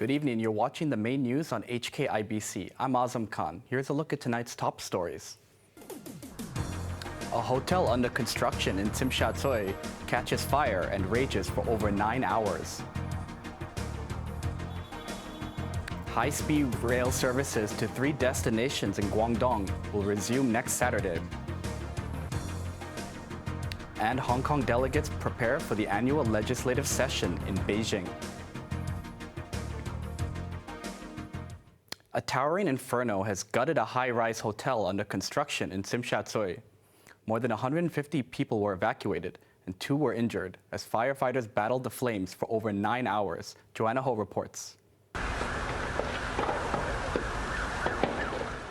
Good evening. You're watching the main news on HKIBC. I'm Azam Khan. Here's a look at tonight's top stories. A hotel under construction in Tsim Sha Tsui catches fire and rages for over 9 hours. High-speed rail services to 3 destinations in Guangdong will resume next Saturday. And Hong Kong delegates prepare for the annual legislative session in Beijing. A towering inferno has gutted a high-rise hotel under construction in Tsim Sha Tsui. More than 150 people were evacuated and 2 were injured as firefighters battled the flames for over 9 hours. Joanna Ho reports.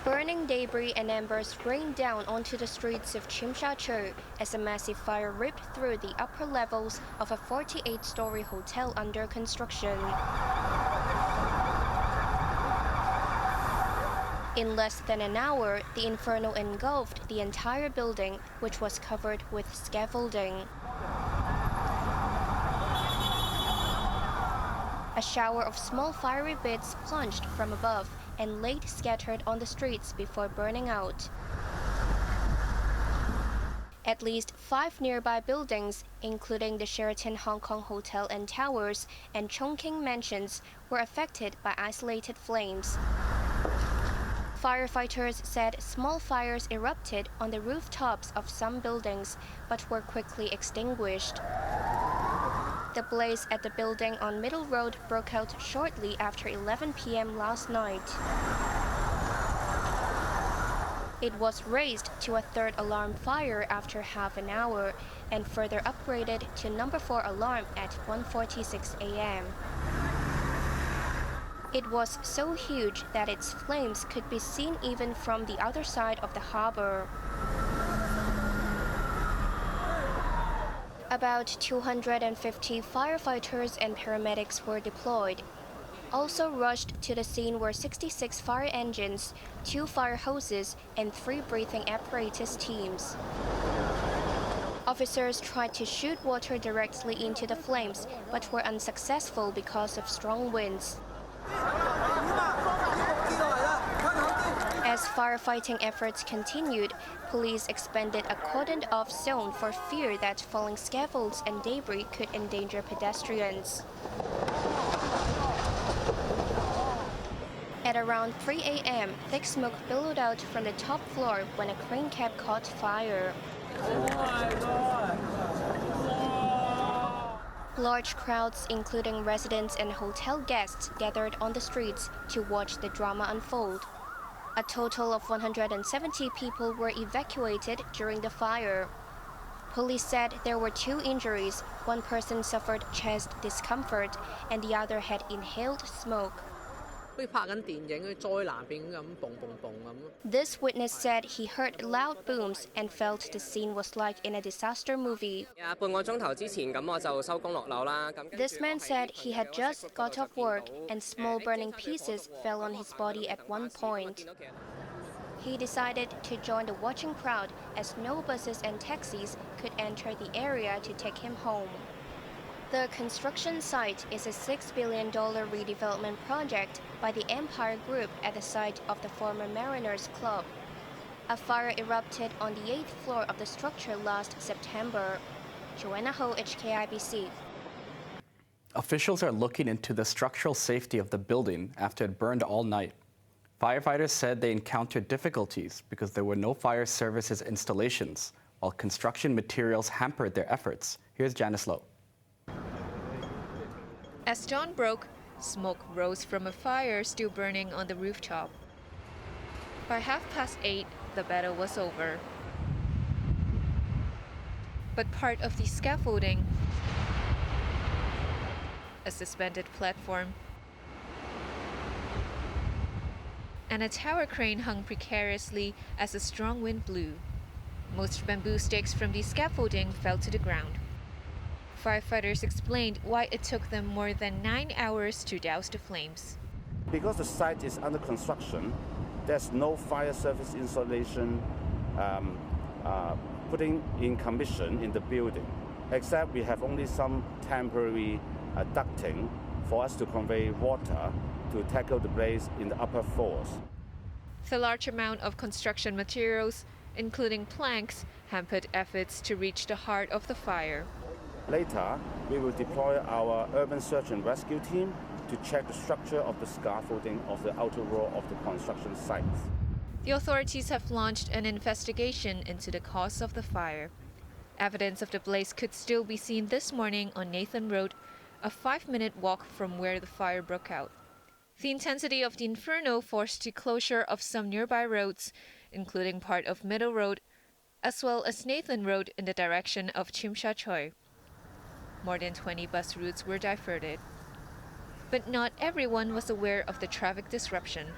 Burning debris and embers rained down onto the streets of Tsim Sha Tsui as a massive fire ripped through the upper levels of a 48-story hotel under construction. In less than an hour, the inferno engulfed the entire building, which was covered with scaffolding. A shower of small fiery bits plunged from above and lay scattered on the streets before burning out. At least 5 nearby buildings, including the Sheraton Hong Kong Hotel and Towers and Chongqing Mansions, were affected by isolated flames. Firefighters said small fires erupted on the rooftops of some buildings, but were quickly extinguished. The blaze at the building on Middle Road broke out shortly after 11 p.m. last night. It was raised to a 3rd alarm fire after half an hour and further upgraded to number 4 alarm at 1:46 a.m. It was so huge that its flames could be seen even from the other side of the harbor. About 250 firefighters and paramedics were deployed. Also rushed to the scene were 66 fire engines, 2 fire hoses, and 3 breathing apparatus teams. Officers tried to shoot water directly into the flames, but were unsuccessful because of strong winds. As firefighting efforts continued, police expanded a cordoned-off zone for fear that falling scaffolds and debris could endanger pedestrians. At around 3 a.m., thick smoke billowed out from the top floor when a crane cab caught fire. Large crowds, including residents and hotel guests, gathered on the streets to watch the drama unfold. A total of 170 people were evacuated during the fire. Police said there were 2 injuries. 1 person suffered chest discomfort and the other had inhaled smoke. This witness said he heard loud booms and felt the scene was like in a disaster movie. This man said he had just got off work and small burning pieces fell on his body at one point. He decided to join the watching crowd as no buses and taxis could enter the area to take him home. The construction site is a $6 billion redevelopment project by the Empire Group at the site of the former Mariners Club. A fire erupted on the 8th floor of the structure last September. Joanna Ho, HKIBC. Officials are looking into the structural safety of the building after it burned all night. Firefighters said they encountered difficulties because there were no fire services installations, while construction materials hampered their efforts. Here's Janice Lowe. As dawn broke, smoke rose from a fire still burning on the rooftop. By 8:30, the battle was over. But part of the scaffolding, a suspended platform, and a tower crane hung precariously as a strong wind blew. Most bamboo sticks from the scaffolding fell to the ground. Firefighters explained why it took them more than 9 hours to douse the flames. Because the site is under construction, there's no fire service installation putting in commission in the building, except we have only some temporary ducting for us to convey water to tackle the blaze in the upper floors. The large amount of construction materials, including planks, hampered efforts to reach the heart of the fire. Later, we will deploy our urban search and rescue team to check the structure of the scaffolding of the outer wall of the construction site. The authorities have launched an investigation into the cause of the fire. Evidence of the blaze could still be seen this morning on Nathan Road, a 5-minute walk from where the fire broke out. The intensity of the inferno forced the closure of some nearby roads, including part of Middle Road, as well as Nathan Road in the direction of Tsim Sha Tsui. More than 20 bus routes were diverted. But not everyone was aware of the traffic disruption.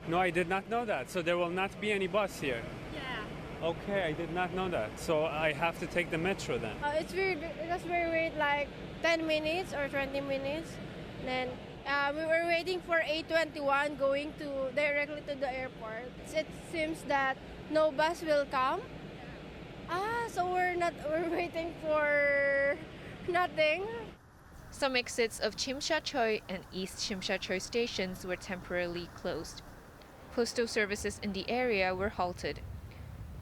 No, I did not know that. So there will not be any bus here? Yeah. Okay, I did not know that. So I have to take the metro then? It's weird because we wait like 10 minutes or 20 minutes. Then we were waiting for A21 going directly to the airport. It seems that no bus will come. So we're waiting for nothing. Some exits of Tsim Sha Tsui and East Tsim Sha Tsui stations were temporarily closed. Postal services in the area were halted.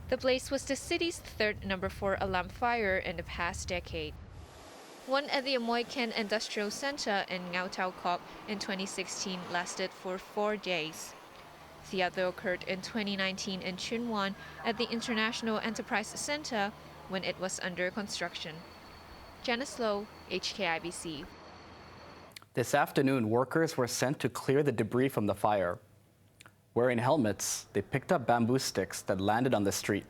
The blaze was the city's third number 4 alarm fire in the past decade. One at the Amoy Ken Industrial Center in Ngau Tau Kok in 2016 lasted for 4 days. The other occurred in 2019 in Chunwan at the International Enterprise Center when it was under construction. Janice Low, HKIBC. This afternoon, workers were sent to clear the debris from the fire. Wearing helmets, they picked up bamboo sticks that landed on the street.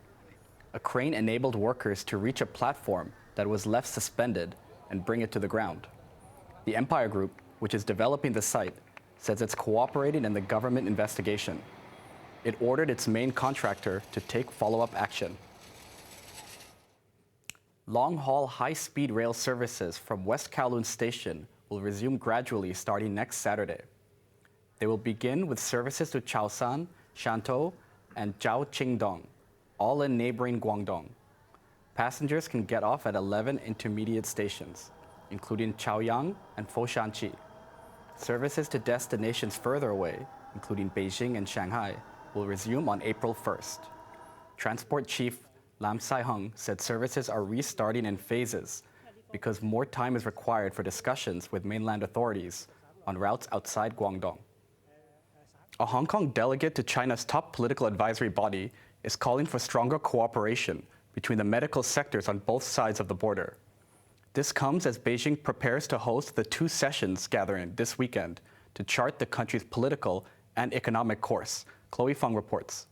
A crane enabled workers to reach a platform that was left suspended and bring it to the ground. The Empire Group, which is developing the site, says it's cooperating in the government investigation. It ordered its main contractor to take follow-up action. Long-haul high-speed rail services from West Kowloon Station will resume gradually starting next Saturday. They will begin with services to Chaosan, Shantou, and Zhaoqingdong, all in neighboring Guangdong. Passengers can get off at 11 intermediate stations, including Chaoyang and Foshanqi. Services to destinations further away, including Beijing and Shanghai, will resume on April 1st. Transport Chief Lam Sai-hung said services are restarting in phases because more time is required for discussions with mainland authorities on routes outside Guangdong. A Hong Kong delegate to China's top political advisory body is calling for stronger cooperation between the medical sectors on both sides of the border. This comes as Beijing prepares to host the 2 sessions gathering this weekend to chart the country's political and economic course. Chloe Fung reports.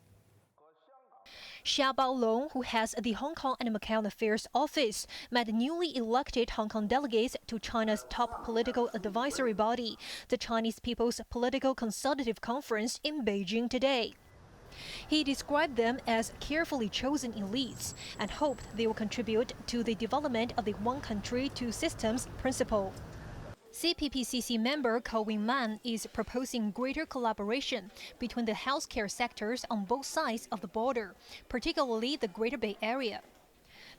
Xia Baolong, who heads the Hong Kong and Macau Affairs Office, met newly elected Hong Kong delegates to China's top political advisory body, the Chinese People's Political Consultative Conference in Beijing today. He described them as carefully chosen elites and hoped they will contribute to the development of the one country, two systems principle. CPPCC member Ko Wing-man is proposing greater collaboration between the healthcare sectors on both sides of the border, particularly the Greater Bay Area.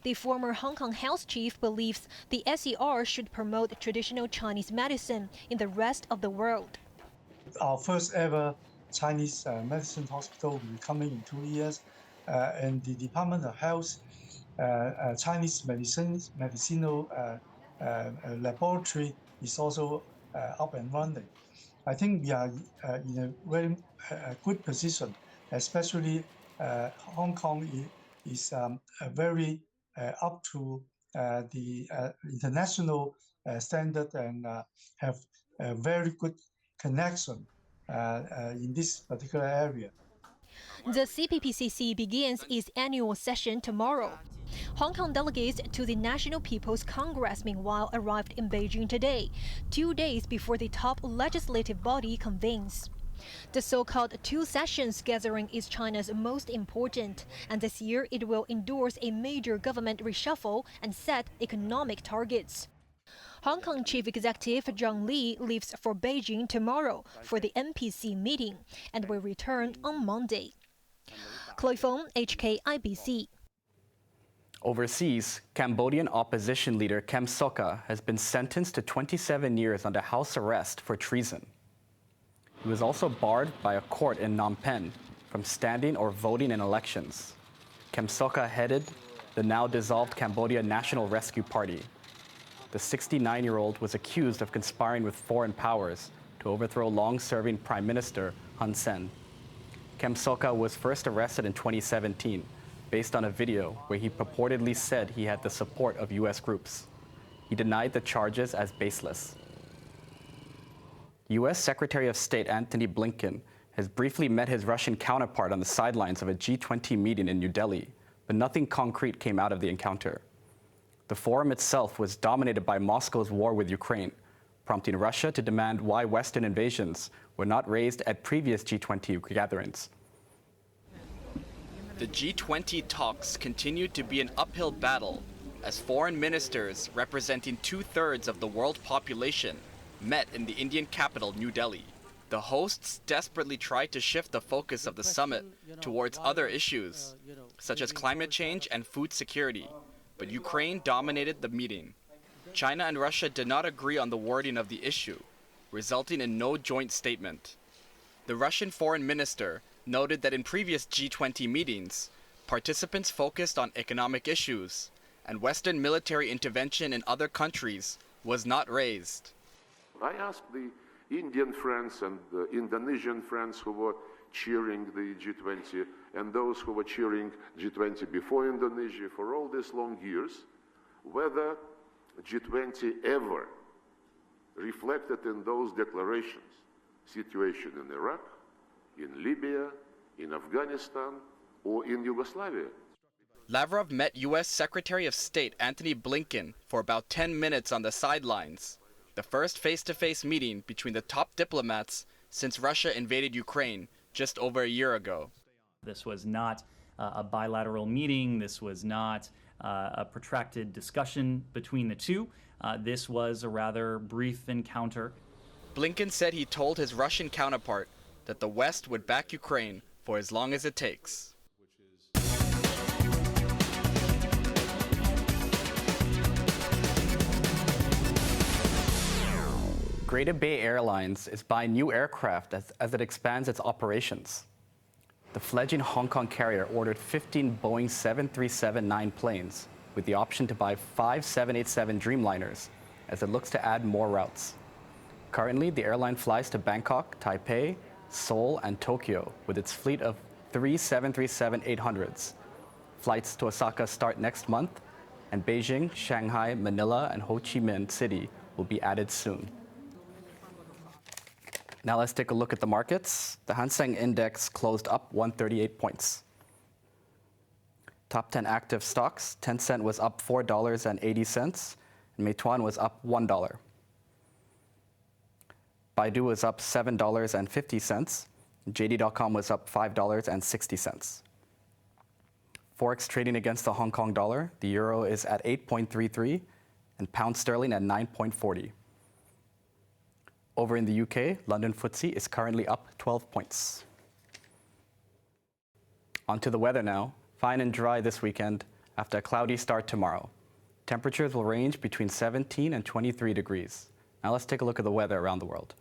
The former Hong Kong health chief believes the SER should promote traditional Chinese medicine in the rest of the world. Our first ever Chinese medicine hospital will be coming in 2 years, and the Department of Health Chinese medicinal laboratory is also up and running. I think we are in a very good position, especially Hong Kong is very up to the international standard and have a very good connection in this particular area. The CPPCC begins its annual session tomorrow. Hong Kong delegates to the National People's Congress, meanwhile, arrived in Beijing today, 2 days before the top legislative body convenes. The so-called 2 sessions gathering is China's most important, and this year it will endorse a major government reshuffle and set economic targets. Hong Kong Chief Executive Zhang Li leaves for Beijing tomorrow for the NPC meeting and will return on Monday. Chloe Fong, HKIBC. Overseas, Cambodian opposition leader Kem Sokha has been sentenced to 27 years under house arrest for treason. He was also barred by a court in Phnom Penh from standing or voting in elections. Kem Sokha headed the now dissolved Cambodia National Rescue Party. The 69-year-old was accused of conspiring with foreign powers to overthrow long-serving Prime Minister Hun Sen. Kem Sokha was first arrested in 2017 based on a video where he purportedly said he had the support of U.S. groups. He denied the charges as baseless. U.S. Secretary of State Antony Blinken has briefly met his Russian counterpart on the sidelines of a G20 meeting in New Delhi, but nothing concrete came out of the encounter. The forum itself was dominated by Moscow's war with Ukraine, prompting Russia to demand why Western invasions were not raised at previous G20 gatherings. The G20 talks continued to be an uphill battle as foreign ministers representing 2/3 of the world population met in the Indian capital, New Delhi. The hosts desperately tried to shift the focus of the summit towards other issues, such as climate change and food security, but Ukraine dominated the meeting. China and Russia did not agree on the wording of the issue, resulting in no joint statement. The Russian foreign minister noted that in previous G20 meetings, participants focused on economic issues, and Western military intervention in other countries was not raised. I asked the Indian friends and the Indonesian friends who were cheering the G20 and those who were cheering G20 before Indonesia for all these long years, whether G20 ever reflected in those declarations situation in Iraq, in Libya, in Afghanistan, or in Yugoslavia. Lavrov met U.S. Secretary of State Antony Blinken for about 10 minutes on the sidelines, the first face-to-face meeting between the top diplomats since Russia invaded Ukraine just over a year ago. This was not a bilateral meeting. This was not a protracted discussion between the two. This was a rather brief encounter. Blinken said he told his Russian counterpart that the West would back Ukraine for as long as it takes. Greater Bay Airlines is buying new aircraft as it expands its operations. The fledgling Hong Kong carrier ordered 15 Boeing 737-9 planes with the option to buy 5 787 Dreamliners as it looks to add more routes. Currently, the airline flies to Bangkok, Taipei, Seoul, and Tokyo with its fleet of 3 737-800s. Flights to Osaka start next month, and Beijing, Shanghai, Manila, and Ho Chi Minh City will be added soon. Now let's take a look at the markets. The Hang Seng Index closed up 138 points. Top 10 active stocks, Tencent was up $4.80, and Meituan was up $1. Baidu was up $7.50, JD.com was up $5.60. Forex trading against the Hong Kong dollar, the euro is at 8.33, and pound sterling at 9.40. Over in the UK, London FTSE is currently up 12 points. On to the weather now. Fine and dry this weekend after a cloudy start tomorrow. Temperatures will range between 17 and 23 degrees. Now let's take a look at the weather around the world.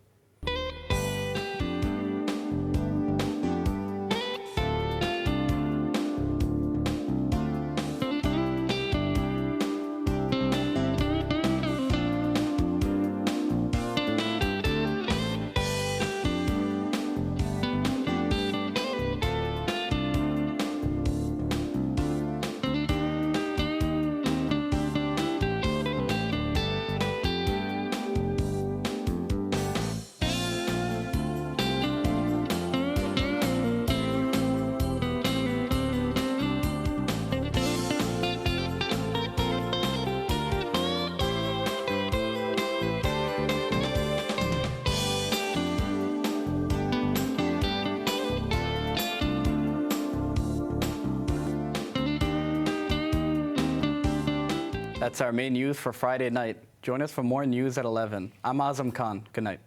That's our main news for Friday night. Join us for more news at 11. I'm Azam Khan. Good night.